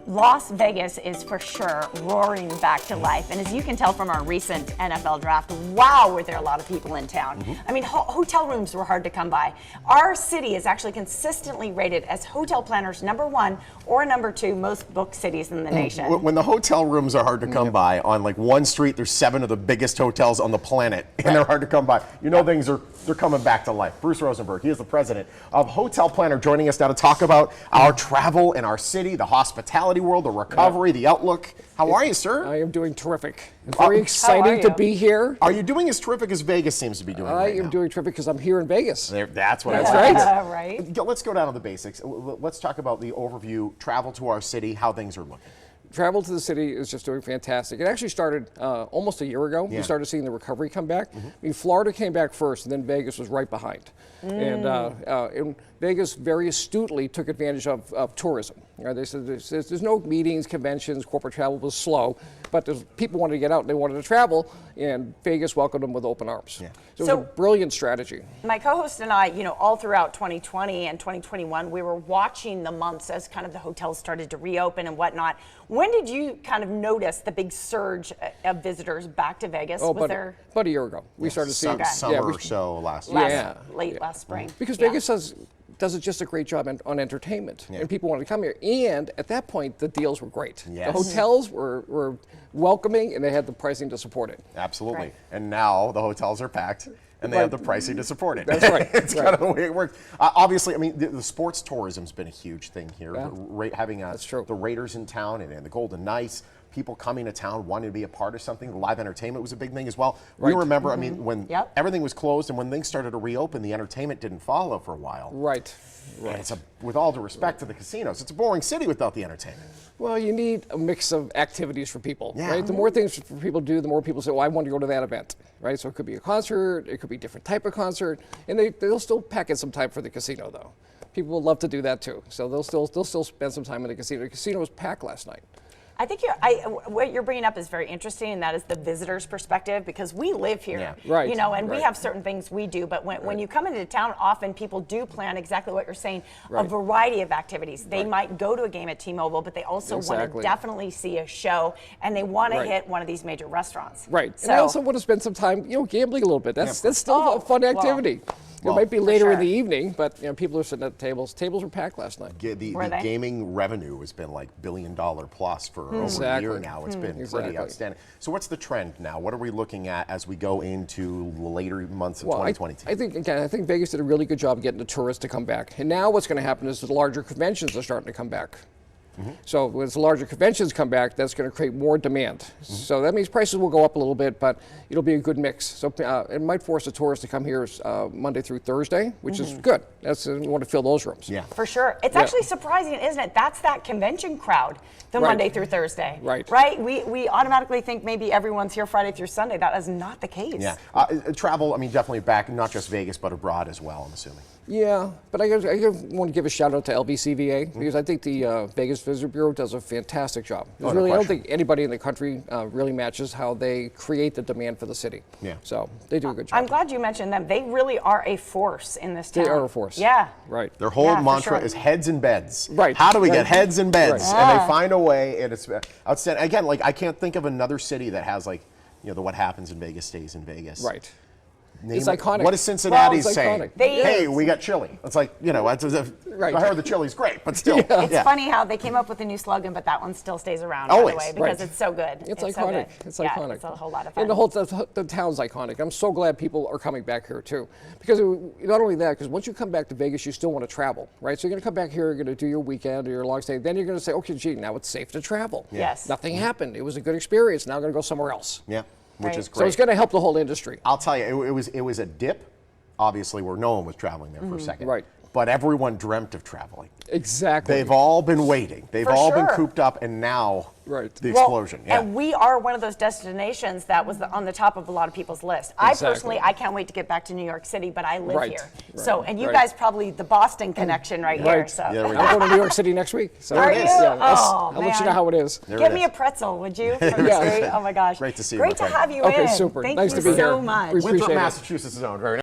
Las Vegas is for sure roaring back to life. And as you can tell from our recent NFL draft, wow, were there a lot of people in town. I mean, hotel rooms were hard to come by. Our city is actually consistently rated as HotelPlanner's #1 or #2 most booked cities in the nation. When the hotel rooms are hard to come by, on like one street, there's 7 of the biggest hotels on the planet, and they're hard to come by. You know, they're coming back to life. Bruce Rosenberg, he is the president of HotelPlanner, joining us now to talk about our travel in our city, the hospitality world, the recovery, the outlook. How are you, sir? I am doing terrific. It's very exciting to be here. Are you doing as terrific as Vegas seems to be doing right now? I am doing terrific because I'm here in Vegas. That's what I was right. Right. Let's go down to the basics. Let's talk about the overview, travel to our city, how things are looking. Travel to the city is just doing fantastic. It actually started almost a year ago. We started seeing the recovery come back. I mean, Florida came back first, and then Vegas was right behind. And Vegas very astutely took advantage of tourism. You know, they said there's no meetings, conventions, corporate travel was slow, but people wanted to get out and they wanted to travel, and Vegas welcomed them with open arms. Yeah. So it was a brilliant strategy. My co-host and I, you know, all throughout 2020 and 2021, we were watching the months as kind of the hotels started to reopen and whatnot. When did you kind of notice the big surge of visitors back to Vegas? About a year ago. We started seeing summer or so last year. Late last spring. Because Vegas does just a great job on entertainment, and people wanted to come here. And at that point, the deals were great. The hotels were welcoming, and they had the pricing to support it. Absolutely. Right. And now the hotels are packed, and they have the pricing to support it. That's right. It's kind of the way it works. Obviously, I mean, the sports tourism's been a huge thing here. Having the Raiders in town and the Golden Knights. People coming to town wanting to be a part of something. Live entertainment was a big thing as well. We remember, I mean, when everything was closed and when things started to reopen, the entertainment didn't follow for a while. Right. And with all due respect to the casinos, it's a boring city without the entertainment. Well, you need a mix of activities for people, right? The more things for people do, the more people say, "Oh, I want to go to that event," right? So it could be a concert, it could be a different type of concert, and they'll still pack in some time for the casino, though. People will love to do that too, so they'll still spend some time in the casino. The casino was packed last night. I think what you're bringing up is very interesting, and that is the visitor's perspective, because we live here, you know, and we have certain things we do. But when you come into town, often people do plan exactly what you're saying, a variety of activities. They might go to a game at T-Mobile, but they also want to definitely see a show, and they want to hit one of these major restaurants. Right. So, and they also want to spend some time, you know, gambling a little bit. That's still a fun activity. It might be later in the evening, but you know, people are sitting at the tables. Tables were packed last night. The gaming revenue has been like $1 billion plus for over a year now. It's been pretty outstanding. So what's the trend now? What are we looking at as we go into later months of 2022? I think Vegas did a really good job getting the tourists to come back. And now what's going to happen is the larger conventions are starting to come back. So as the larger conventions come back, that's going to create more demand. So that means prices will go up a little bit, but it'll be a good mix. So it might force the tourists to come here Monday through Thursday, which is good. We want to fill those rooms. Yeah, for sure. It's actually surprising, isn't it? That's that convention crowd, the Monday through Thursday. Right. We automatically think maybe everyone's here Friday through Sunday. That is not the case. Yeah. Travel, I mean, definitely back, not just Vegas, but abroad as well, I'm assuming. Yeah, but I want to give a shout out to LVCVA because I think the Vegas Visitor Bureau does a fantastic job. I don't think anybody in the country really matches how they create the demand for the city. Yeah. So they do a good job. I'm glad you mentioned them. They really are a force in this town. They are a force. Yeah. Right. Their whole mantra is heads in beds. Right. How do we get heads in beds? And they find a way, and it's outstanding. Again, like I can't think of another city that has like, you know, the what happens in Vegas stays in Vegas. Right. It's iconic. What is Cincinnati saying? Iconic. Hey, we got chili. It's like, you know, I heard the chili's great, but still. It's funny how they came up with a new slogan, but that one still stays around, by the way, because it's so good. It's iconic. It's iconic. It's a whole lot of fun. And the town's iconic. I'm so glad people are coming back here, too. Because not only that, because once you come back to Vegas, you still want to travel, right? So you're going to come back here, you're going to do your weekend or your long stay. Then you're going to say, okay, gee, now it's safe to travel. Yes. Nothing happened. It was a good experience. Now I'm going to go somewhere else. Yeah. Which is great. So it's going to help the whole industry. I'll tell you, it was a dip, obviously, where no one was traveling there for a second. Right. But everyone dreamt of traveling. Exactly. They've all been waiting. They've all been cooped up, and now the explosion. And we are one of those destinations that was on the top of a lot of people's list. I personally, I can't wait to get back to New York City, but I live here. So, and you guys probably the Boston connection here. So. Yeah, I'm going to New York City next week. So are you? I'll let you know how it is. Give me a pretzel, would you? From the street? Oh my gosh. Great to see you. Great to have you in. Okay, super. Thank nice you to be so here. much. Winthrop, Massachusetts is owned. Very nice.